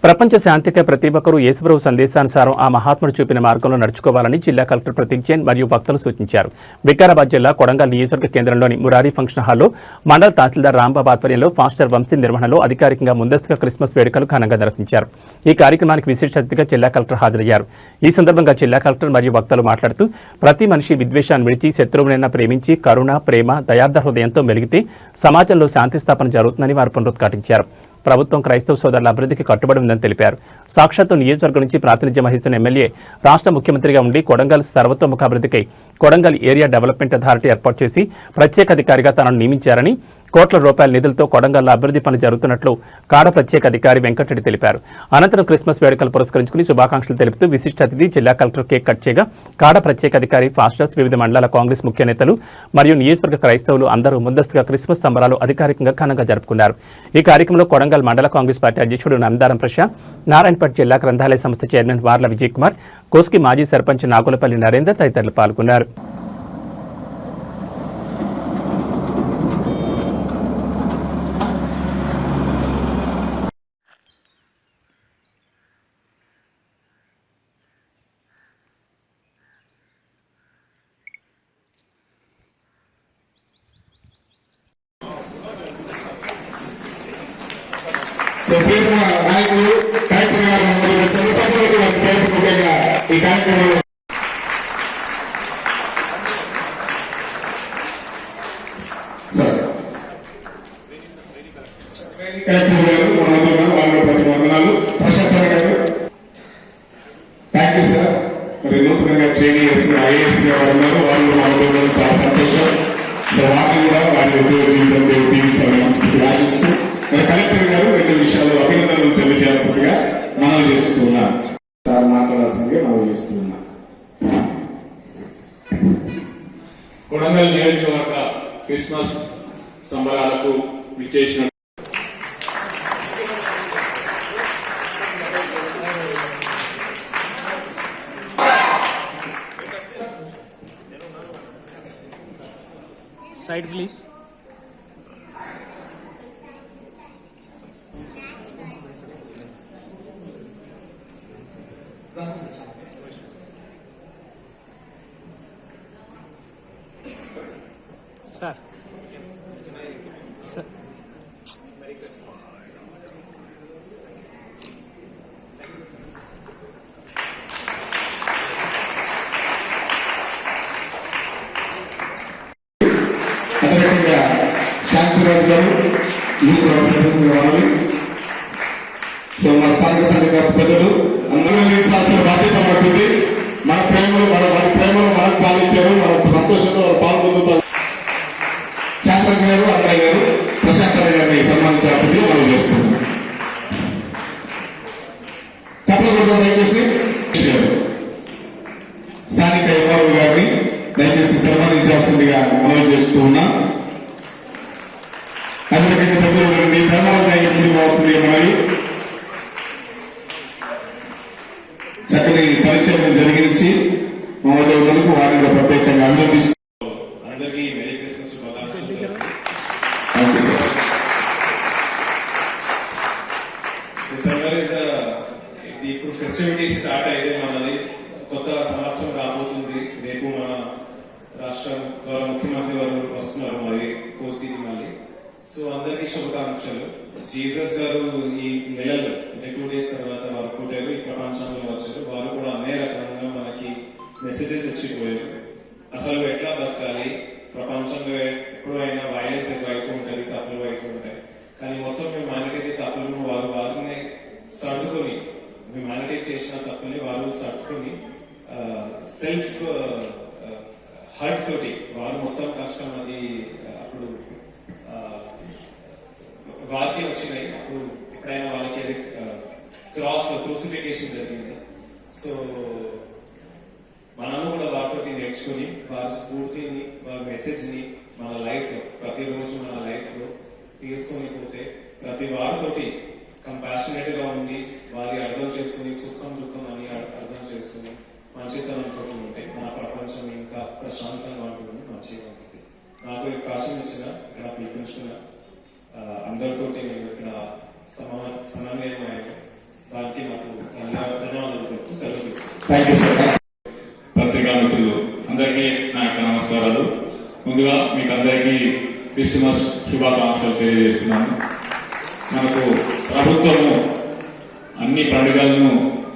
ప్రపంచ శాంతికై ప్రతి ఒక్కరూ యేసుప్రభు సందేశానుసారం ఆ మహాత్ముడు చూపిన మార్గంలో నడుచుకోవాలని జిల్లా కలెక్టర్ ప్రతీక్ జైన్ మరియు భక్తులు సూచించారు. వికారాబాద్ జిల్లా కొడంగల్ నియోజకవర్గ కేంద్రంలోని మురారి ఫంక్షన్ హాల్లో మండల తహసీల్దార్ రాంబాబు ఆధ్వర్యంలో ఫాస్టర్ వంశీ నిర్వహణలో అధికారికంగా ముందస్తుగా క్రిస్మస్ వేడుకలు ఘనంగా నిర్వహించారు. ఈ కార్యక్రమానికి విశేష అతిథిగా జిల్లా కలెక్టర్ హాజరయ్యారు. ఈ సందర్భంగా జిల్లా కలెక్టర్ మరియు భక్తులు మాట్లాడుతూ ప్రతి మనిషి విద్వేషాన్ని విడిచి శత్రువునైనా ప్రేమించి కరుణ, ప్రేమ, దయార్థ హృదయంతో మెలిగితే సమాజంలో శాంతి స్థాపన జరుగుతుందని వారు పునరుద్ఘాటించారు. ప్రభుత్వం క్రైస్తవ సోదరుల అభివృద్ధికి కట్టుబడి ఉందని తెలిపారు. సాక్షాత్తు నియోజకవర్గం నుంచి ప్రాతినిధ్యం వహిస్తున్న ఎమ్మెల్యే రాష్ట్ర ముఖ్యమంత్రిగా ఉండి కొడంగల్ సర్వతోముఖ అభివృద్ధికై కొడంగల్ ఏరియా డెవలప్మెంట్ అథారిటీ ఏర్పాటు చేసి ప్రత్యేక అధికారిగా తనను నియమించారని, కోట్ల రూపాయల నిధులతో కొడంగల్లో అభివృద్ధి పనులు జరుగుతున్నట్లు కాడ ప్రత్యేక అధికారి వెంకటరెడ్డి తెలిపారు. అనంతరం క్రిస్మస్ వేడుకలు పురస్కరించుకుని శుభాకాంక్షలు తెలుపుతూ విశిష్ట అతిథి జిల్లా కలెక్టర్ కేక్ కట్ చేయగా కాడ ప్రత్యేక అధికారి, ఫాస్టర్స్, వివిధ మండలాల కాంగ్రెస్ ముఖ్య నేతలు మరియు నియోజకవర్గ క్రైస్తవులు అందరూ ముందస్తుగా క్రిస్మస్ సంబరాలు అధికారికంగా ఘనంగా జరుపుకున్నారు. ఈ కార్యక్రమంలో కొడంగల్ మండల కాంగ్రెస్ పార్టీ అధ్యక్షుడు నందారం ప్రశాంత్, నారాయణపేట జిల్లా గ్రంథాలయ సంస్థ చైర్మన్ వార్ల విజయ్ కుమార్, కోస్కి మాజీ సర్పంచ్ నాగులపల్లి నరేందర్ తదితరులు పాల్గొన్నారు. నాయకులు కార్యక్రమాలు చంద్రశేఖర్ ముఖ్యంగా ఈ కార్యక్రమంలో కలెక్టర్ గారు వాళ్ళు ప్రతి వందనాలు. ప్రశాంత్ గారు థ్యాంక్ యూ సార్. మరి నూతనంగా ట్రైనింగ్ చేసిన ఐఏఎస్ గారు ఉన్నారు, వాళ్ళు మనతో చాలా సంతోషం. సో వారిని కూడా వారి ఉద్యోగ జీవితం దీవించాలని మనస్ఫూర్తిగా ఆశిస్తూ మరి కలెక్టర్ గారు రెండు విషయాలు అభినందనలు తెలియజేయాల్సిందిగా మనవి చేస్తున్నా. సార్ మాట్లాడాల్సిందిగా మనవి చేస్తున్నా. కొడంగల్ నియోజకవర్గ క్రిస్మస్ సంబరాలకు విచ్చేసిన సైడ్ ప్లీజ్. సార్ సార్ అదేవిధంగా శాంతిరాజు గారు రావాలి. సో మా స్థానిక సంఘ ప్రజలు అందరూ నిర్మించాల్సిన బాధ్యత పడుతుంది. మన ప్రేమలు వారి ప్రేమలు మనకు పాలించారు, మనకు సంతోషంతో పాల్గొందుతారు. శాంతరాజు గారు, అన్నయ్య గారు, ప్రశాంత్ గారిని సన్మానించాల్సింది మనం చేస్తున్నాం. చెప్పకూడదు దయచేసి. స్థానిక ఎంఆర్ఓ గారిని దయచేసి సన్మానించాల్సిందిగా మనం చేస్తూ ఉన్నాం. అదేవిధంగా పెద్దలు ధర్మరాజు ముందుకు పోవాల్సింది మనవి. చక్కని పరిచయం జరిగించి మమ్మల్ని ఉన్నందుకు వారిని ప్రత్యేకంగా అభినందిస్తూ అందరికీ మెరీ క్రిస్మస్ శుభాకాంక్షలు. ఇప్పుడు ఫెస్టివిటీస్ స్టార్ట్ అయితే మనది కొత్త సంవత్సరం రాబోతుంది. రేపు మన రాష్ట్ర గౌరవ ముఖ్యమంత్రి వారు వస్తున్నారు మరి కోసికి మళ్ళీ. సో అందరికీ శుభాకాంక్షలు. జీసస్ గారు ఈ నెలలో అంటే 2 days తర్వాత వారు పుట్టారు, ఈ ప్రపంచంలో వచ్చారు. వారు కూడా అనేక రకంగా మనకి మెసేజెస్ ఇచ్చిపోయారు. అసలు ఎట్లా బతకాలి, ప్రపంచంలో ఎప్పుడైనా వైలెన్స్ ఎక్కువైతూ ఉంటుంది, తప్పులు అవుతూ ఉంటాయి. కానీ మొత్తం హ్యూమానిటీ తప్పులను వారిని సర్దుకొని, హ్యూమానిటీ చేసిన తప్పుల్ని వారు సర్దుకొని సెల్ఫ్ హర్ట్ తోటి వారు మొత్తం కష్టం అది అప్పుడు వారికి వచ్చినాయి. అప్పుడు ఎప్పుడైనా వాళ్ళకి అది క్రూసిఫికేషన్ జరిగింది. సో మనము కూడా వారితో నేర్చుకుని వారి స్ఫూర్తిని, వారి మెసేజ్ ని మన లైఫ్ లో ప్రతిరోజు మన లైఫ్ లో తీసుకొని పోతే ప్రతి వారితోటి కంపాషనేట్ గా ఉండి వారి అర్థం చేసుకుని సుఖం దుఃఖం అని అర్థం చేసుకుని మంచితనంతో ఉంటే మన ప్రపంచం ఇంకా ప్రశాంతంగా ఉంటుంది, మంచిగా ఉంటుంది. నాకు అవకాశం ఇచ్చిన ఇక్కడ పిలిపించుకున్న అందరితోటి నేను ఇక్కడ సమన్వయమైన థ్యాంక్ యూ సార్. పత్రికా మిత్రులు అందరికీ నా యొక్క నమస్కారాలు. ముందుగా మీకు అందరికీ క్రిస్మస్ శుభాకాంక్షలు తెలియజేస్తున్నాను. మనకు ప్రభుత్వము అన్ని పండుగలను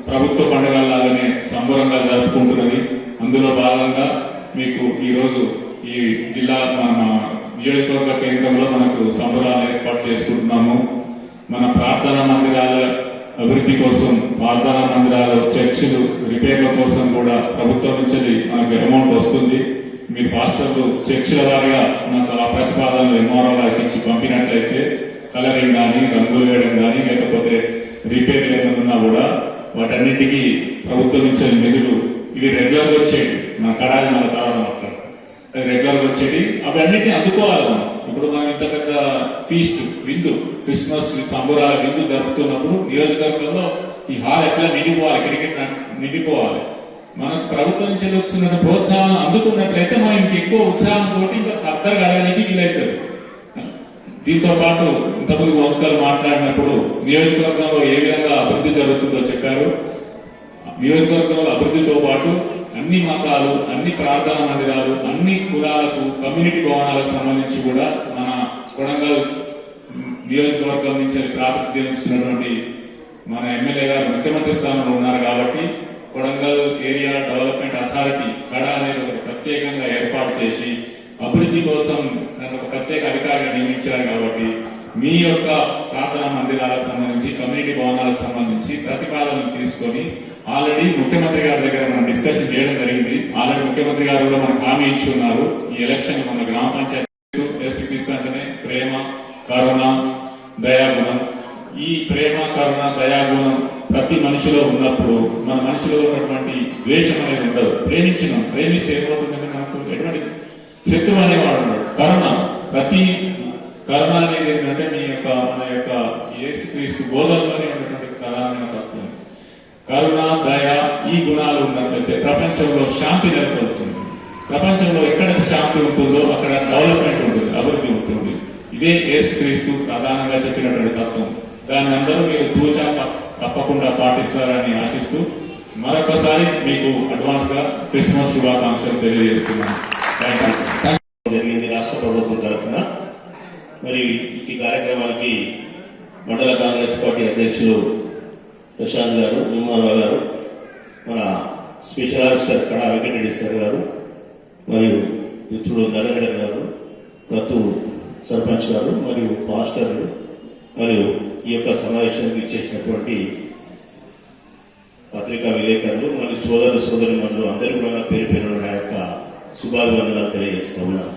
ప్రభుత్వ పండుగలాగానే సంబరంగా జరుపుకుంటున్నది. అందులో భాగంగా మీకు ఈరోజు ఈ జిల్లా మన నియోజకవర్గ కేంద్రంలో మనకు సంబరాలు ఏర్పాటు చేసుకుంటున్నాము. మన ప్రార్థనా మందిరాల అభివృద్ధి కోసం, ప్రార్థనా మందిరాల చర్చిలు రిపేర్ల కోసం కూడా ప్రభుత్వం నుంచి మనకు అమౌంట్ వస్తుంది. మీరు పాస్టర్లు చర్చిల వారిగా మనకు ఆ ప్రతిపాదనలు ఎంఆర్ఓ గారికి ఇచ్చి పంపినట్లయితే కలరింగ్ కానీ, రంగులు వేయడం కానీ, లేకపోతే రిపేర్లు ఏమన్నా కూడా వాటన్నిటికీ ప్రభుత్వం నుంచి నిధులు ఇవి రెగ్యులర్గా వచ్చేవి. మన కడాలి మన కారణం అట్లా రెగ్యులర్గా వచ్చేవి. అవన్నిటిని అందుకోవాలి మనం. ఇప్పుడు మనం ఇంత పెద్ద ఫీస్ట్ విందు, క్రిస్మస్ సంబరాల విందు జరుపుతున్నప్పుడు నియోజకవర్గంలో ఈ హాల్ ఎట్లా నిండిపోవాలి, క్రికెట్ నిండిపోవాలి. మనకు ప్రభుత్వం నుంచి వస్తున్న ప్రోత్సాహం అందుకున్నట్లయితే మనం ఇంకెక్కువ ఉత్సాహంతో ఇంకా ఫర్దర్ కలగడానికి వీలవుతుంది. దీంతో పాటు ఇంతకుముందు వంకలు మాట్లాడినప్పుడు నియోజకవర్గంలో ఏ విధంగా అభివృద్ధి జరుగుతుందో చెప్పారు. నియోజకవర్గంలో అభివృద్ధితో పాటు అన్ని మతాలు, అన్ని ప్రార్థనా మందిరాలు, అన్ని కులాలకు, కమ్యూనిటీ భవనాలకు సంబంధించి కూడా మన కొడంగల్ నియోజకవర్గం నుంచి ప్రాతినిధ్యం ఇస్తున్నటువంటి మన ఎమ్మెల్యే గారు ముఖ్యమంత్రి స్థానంలో ఉన్నారు కాబట్టి కొడంగల్ ఏరియా డెవలప్మెంట్ అథారిటీ కడా అనేది ఒక ప్రత్యేకంగా ఏర్పాటు చేసి అభివృద్ధి కోసం నన్ను ఒక ప్రత్యేక అధికారిగా నియమించారు. కాబట్టి మీ యొక్క ప్రార్థనా మందిరాలకు సంబంధించి, కమ్యూనిటీ భవనాలకు సంబంధించి ప్రతిపాదనలు తీసుకొని ఆల్రెడీ ముఖ్యమంత్రి గారి దగ్గర మనం డిస్కషన్ చేయడం జరిగింది. ఆల్రెడీ ముఖ్యమంత్రి గారు కూడా మనకు హామీ ఇచ్చున్నారు. ఈ ఎలక్షన్ మన గ్రామ పంచాయతీ ఎస్సీపీస్ అంటేనే ప్రేమ, కరుణ, దయాగుణం. ఈ ప్రేమ, కరుణ, దయాగుణం ప్రతి మనిషిలో ఉన్నప్పుడు మన మనిషిలో ఉన్నటువంటి ద్వేషం అనేది ఉండదు. ప్రేమిస్తే ఏమవుతుందంటే మనకు ఎటువంటి శత్రువు అనేవాడు ఉన్నాడు. కరుణ అనేది ఏంటంటే మన యొక్క యేసుక్రీస్తు బోధనలోనే ఉన్నటువంటి కరుణ తత్వం. కరుణ, దయ ఈ గుణాలు ఉన్నట్లయితే ప్రపంచంలో శాంతి నెలకొల్తుంది. ప్రపంచంలో ఎక్కడ శాంతి ఉంటుందో అక్కడ డెవలప్మెంట్ ఉంటుంది, అభివృద్ధి ఉంటుంది. ఇదే యేసుక్రీస్తు ప్రధానంగా చెప్పినటువంటి తత్వం. దాన్ని అందరూ మీరు తూచా తప్పకుండా పాటిస్తారని ఆశిస్తూ మరొకసారి మీకు అడ్వాన్స్ గా క్రిస్మస్ శుభాకాంక్షలు తెలియజేస్తున్నాను. జరిగింది రాష్ట్ర ప్రభుత్వం తరఫున. మరి ఈ కార్యక్రమానికి మండల కాంగ్రెస్ పార్టీ అధ్యక్షులు ప్రశాంత్ గారు, నిమ్మారావు గారు, మన స్పెషల్ ఆఫీసర్ కడా వెంకటరెడ్డి సార్ గారు, మరియు మిత్రుడు నరేందర్ గారు, గతు సర్పంచ్ గారు, మరియు పాస్టర్లు, మరియు ఈ యొక్క సమావేశానికి ఇచ్చేసినటువంటి పత్రికా విలేకరులు మరియు సోదరి మండలు అందరూ కూడా పేరు పేరు నా యొక్క శుభాభివందనాలు తెలియజేస్తా ఉన్నాను.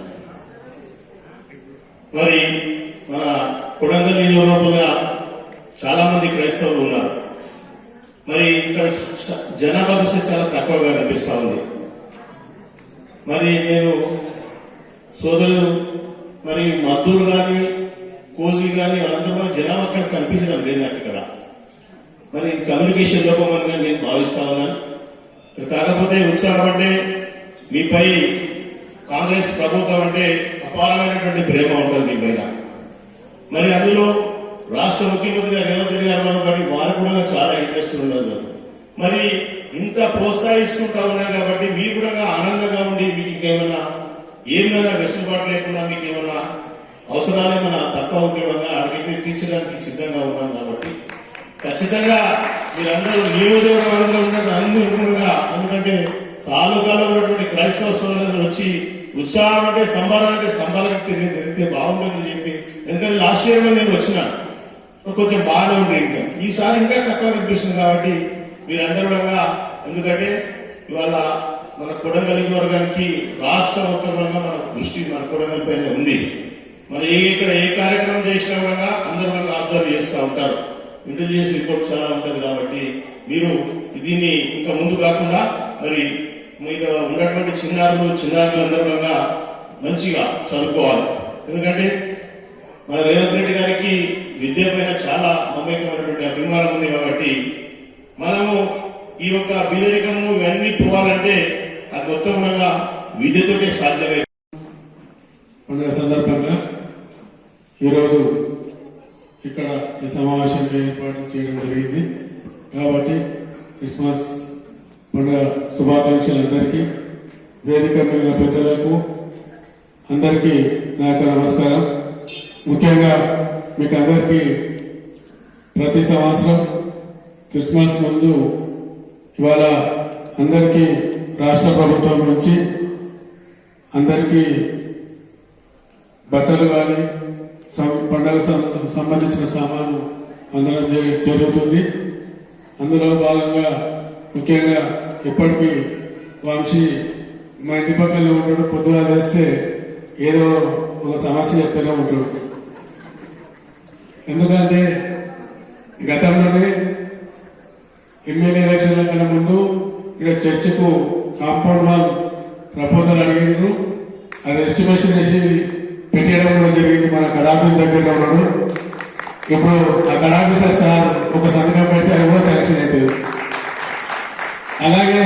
మరి మన కొడంగల్ నియోజకవర్గంలో చాలా మంది క్రైస్తవులు ఉన్నారు. మరి ఇక్కడ జనాభా దృష్టి చాలా తక్కువగా కనిపిస్తా ఉంది. మరి నేను సోదరులు మరి మద్దూరు కానీ, కోజీ కానీ వాళ్ళందరూ జనాభా అక్కడ కనిపించడం లేదు నాకు ఇక్కడ. మరి కమ్యూనికేషన్ లోపం అని నేను భావిస్తా ఉన్నాను. కాకపోతే ఉత్సాహం అంటే మీపై కాంగ్రెస్ ప్రభుత్వం అంటే అపారమైనటువంటి ప్రేమ ఉంటుంది మీ పైన. మరి అందులో రాష్ట్ర ముఖ్యమంత్రి రేవంత్ రెడ్డి గారు కాబట్టి వారు కూడా చాలా ఇంట్రెస్ట్ ఉన్నారు. మరి ఇంత ప్రోత్సహిస్తుంటా ఉన్నారు కాబట్టి మీరు కూడా ఆనందంగా ఉండి మీకు ఇంకేమైనా ఏమైనా వెసులుబాటు లేకుండా మీకు ఏమైనా అవసరాలు ఏమైనా తక్కువ ఉంటే అడిగితే తీర్చడానికి సిద్ధంగా ఉన్నాం. కాబట్టి ఖచ్చితంగా మీరందరూ నియోజకవర్గంలో ఉన్న అనుగుణంగా, ఎందుకంటే తాలూకాలో ఉన్నటువంటి క్రైస్తవ సోదరులు వచ్చి ఉత్సాహం అంటే సంబరం తిరిగితే బాగుంటుందని చెప్పి, ఎందుకంటే లాస్ట్ ఇయర్ నేను వచ్చినా కొంచెం బాగానే ఉంది. ఇంకా ఈసారి ఇంకా తక్కువ కనిపిస్తుంది. కాబట్టి మీరందరూ కూడా, ఎందుకంటే ఇవాళ మన కొడంగల్ వర్గానికి రాష్ట్ర మొత్తంగా మన దృష్టి మన కొడంగల్ పైన ఉంది. మనం ఇక్కడ ఏ కార్యక్రమం చేసినా కూడా అందరూ మనకు అబ్జర్వ్ చేస్తూ ఉంటారు. ఇంటెలిజెన్స్ రిపోర్ట్ చాలా ఉంటుంది. కాబట్టి మీరు దీన్ని ఇంకా ముందు కాకుండా మరి మీరు ఉన్నటువంటి చిన్నారులందరూ కూడా మంచిగా చదువుకోవాలి. ఎందుకంటే మన రేవంత్ రెడ్డి గారికి విద్య పైన చాలా నమ్మకమైనటువంటి అభిమానం ఉంది. కాబట్టి మనము ఈ యొక్క బీదరికము ఇవన్నీ పోవాలంటే అది మొత్తం కూడా విద్యతోటే సాధ్యమే. పండుగ సందర్భంగా ఈరోజు ఇక్కడ ఈ సమావేశానికి ఏర్పాటు చేయడం జరిగింది. కాబట్టి క్రిస్మస్ పండుగ శుభాకాంక్షలు అందరికీ, వేదిక మీద పెద్దలకు అందరికీ నా యొక్క నమస్కారం. ముఖ్యంగా మీకు అందరికీ ప్రతి సంవత్సరం క్రిస్మస్ ముందు ఇవాళ అందరికీ రాష్ట్ర ప్రభుత్వం నుంచి అందరికీ బట్టలు కానీ పండుగ సంబంధించిన సామాను అందడం జరుగుతుంది. అందులో భాగంగా ముఖ్యంగా ఇప్పటికీ వంశీ మా ఇంటి పక్కనే ఉంటాడు. పొద్దుగా వేస్తే ఏదో ఒక సమస్య చెప్తూనే ఉంటాడు. ఎందుకంటే గతంలోనే ఎమ్మెల్యే ఎలక్షన్ల కన్నా ముందు ఇక్కడ చర్చికు కాంపౌండ్ వాల్ ప్రపోజల్ అడిగిండ్రు. అది ఎస్టిమేషన్ చేసి పెట్టేయడం కూడా జరిగింది. మన కడాఫీస్ దగ్గర ఉన్నాడు. ఇప్పుడు ఆ కడాఫీసర్ సార్ ఒక సంతకం పెట్టి అది కూడా శాంక్షన్ అవుతుంది. అలాగే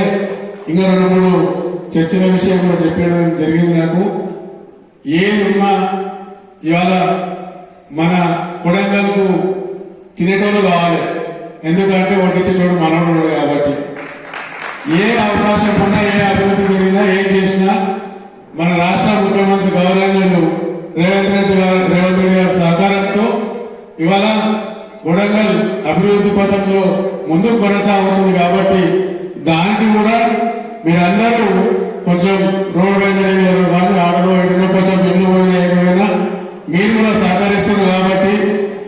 ఇంకా 2-3 చర్చల విషయం కూడా చెప్పడం జరిగింది. నాకు ఏమున్నా ఇవాళ మన కొడంగల్కు తినేటోళ్ళు కావాలి. ఎందుకంటే వడ్డించేటోడు మనోడు కాబట్టి ఏ అవకాశం ఉన్నా, ఏ అభివృద్ధి జరిగినా, ఏం చేసినా మన రాష్ట్ర ముఖ్యమంత్రి గవర్నర్ రేవంత్ రెడ్డి గారి సహకారంతో ఇవాళ కొడంగల్ అభివృద్ధి పథంలో ముందుకు కొనసాగుతుంది. కాబట్టి దానికి కూడా మీరందరూ కొంచెం రోడ్ వెంటనే కానీ ఆడలో ఎన్నో కొంచెం ఇల్లు పోయినా ఏమైనా మీరు కూడా సహకరిస్తున్నారు. కాబట్టి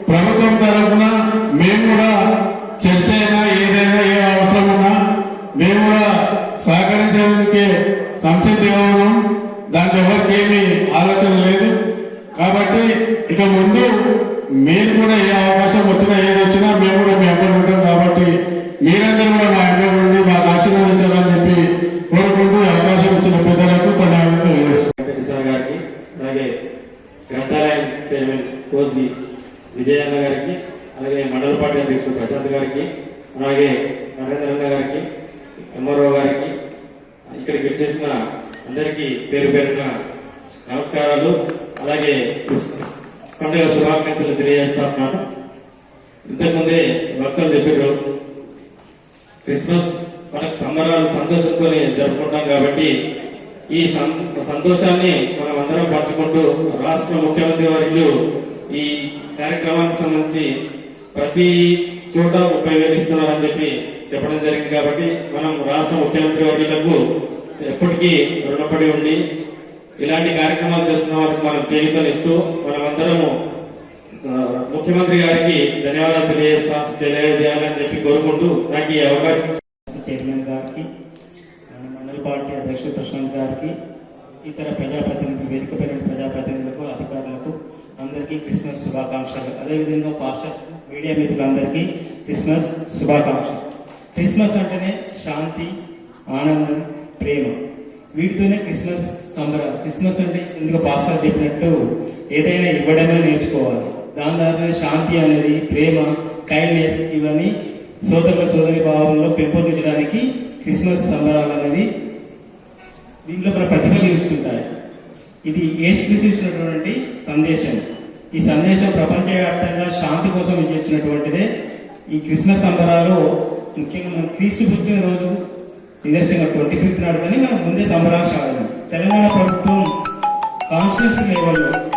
ప్రభుత్వం తరఫున మేము కూడా చర్చ అయినా ఏదైనా ఏ అవసరం ఉన్నా మేము కూడా సహకరించడానికి సంసిద్ధిగా ఉన్నాం. దానికి ఎవరికి ఏమీ ఆలోచన లేదు. కాబట్టి ఇక ముందు మీరు కూడా ఏ అవకాశం వచ్చినా ఏది వచ్చినా మేము కూడా మీ అబ్బలు ఉంటాం. కాబట్టి మీరందరూ కూడా మా అబ్బలు ఉండి మాకు ఆశీర్వదించాలని చెప్పి కోరుకుంటూ అవకాశం ఇచ్చిన పెద్దలకు ధన్యవాదాలు తెలియజేస్తున్నాను. గారికి, అలాగే గ్రంథాలయం చైర్మన్ కోసి విజయన్న గారికి, అలాగే మండల పార్టీ అధ్యక్షుడు ప్రశాంత్ గారికి, అలాగే నరేంద్రన్న గారికి, ఎంఆర్ఓ గారికి, ఇక్కడికి వచ్చేసిన అందరికీ పేరు పేరున నమస్కారాలు, అలాగే పండుగ శుభాకాంక్షలు తెలియజేస్తా ఉన్నాను. ఇంతకుముందే భక్తులు చెప్పారు, క్రిస్మస్ మనకు సంబరాలు సంతోషంతో జరుపుకుంటాం. కాబట్టి ఈ సంతోషాన్ని మనం అందరం పంచుకుంటూ రాష్ట్ర ముఖ్యమంత్రి వర్యులు ఈ కార్యక్రమానికి సంబంధించి ప్రతి చోట 30,000 ఇస్తున్నారని చెప్పడం జరిగింది. కాబట్టి మనం రాష్ట్ర ముఖ్యమంత్రి వర్యులకు ఎప్పటికీ రుణపడి ఉండి ఇలాంటి కార్యక్రమాలు చేస్తున్న వారికి మనం చేయూతనిస్తూ మనమందరము ముఖ్యమంత్రి గారికి ధన్యవాదాలు తెలియజేయాలని చెప్పి కోరుకుంటూ నాకు ఈ అవకాశం చైర్మన్ గారికి, మండల పార్టీ అధ్యక్షుడు ప్రశాంత్ గారికి, ఇతర ప్రజాప్రతినిధులు, వేదిక పైన ప్రజాప్రతినిధులకు, అధికారులకు అందరికీ క్రిస్మస్ శుభాకాంక్షలు. అదేవిధంగా పాస్టర్స్, మీడియా మిత్రులందరికీ క్రిస్మస్ శుభాకాంక్షలు. క్రిస్మస్ అంటేనే శాంతి, ఆనందం, ప్రేమ, వీటితోనే క్రిస్మస్ సంబరాలు. క్రిస్మస్ అంటే ఇందుకు పాస్టర్ చెప్పినట్టు ఏదైనా ఇవ్వడమే నేర్చుకోవాలి. దాని ద్వారా శాంతి అనేది, ప్రేమ, కైండ్నెస్ ఇవన్నీ సోదరి భావంలో పెంపొందించడానికి క్రిస్మస్ సంబరాలు అనేది దీంట్లో మన ప్రతిఫలిస్తుంటాయి. ఇది యేసుక్రీస్తు ఇచ్చినటువంటి సందేశం. ఈ సందేశం ప్రపంచవ్యాప్తంగా శాంతి కోసం ఇచ్చినటువంటిదే. ఈ క్రిస్మస్ సంబరాలు ముఖ్యంగా మన క్రీస్తు పుట్టిన రోజు నిదర్శనంగా 25th నాడు కానీ మనం ముందే సంబరాలు తెలంగాణ ప్రభుత్వం కాన్స్టిట్యూషన్ లెవెల్లో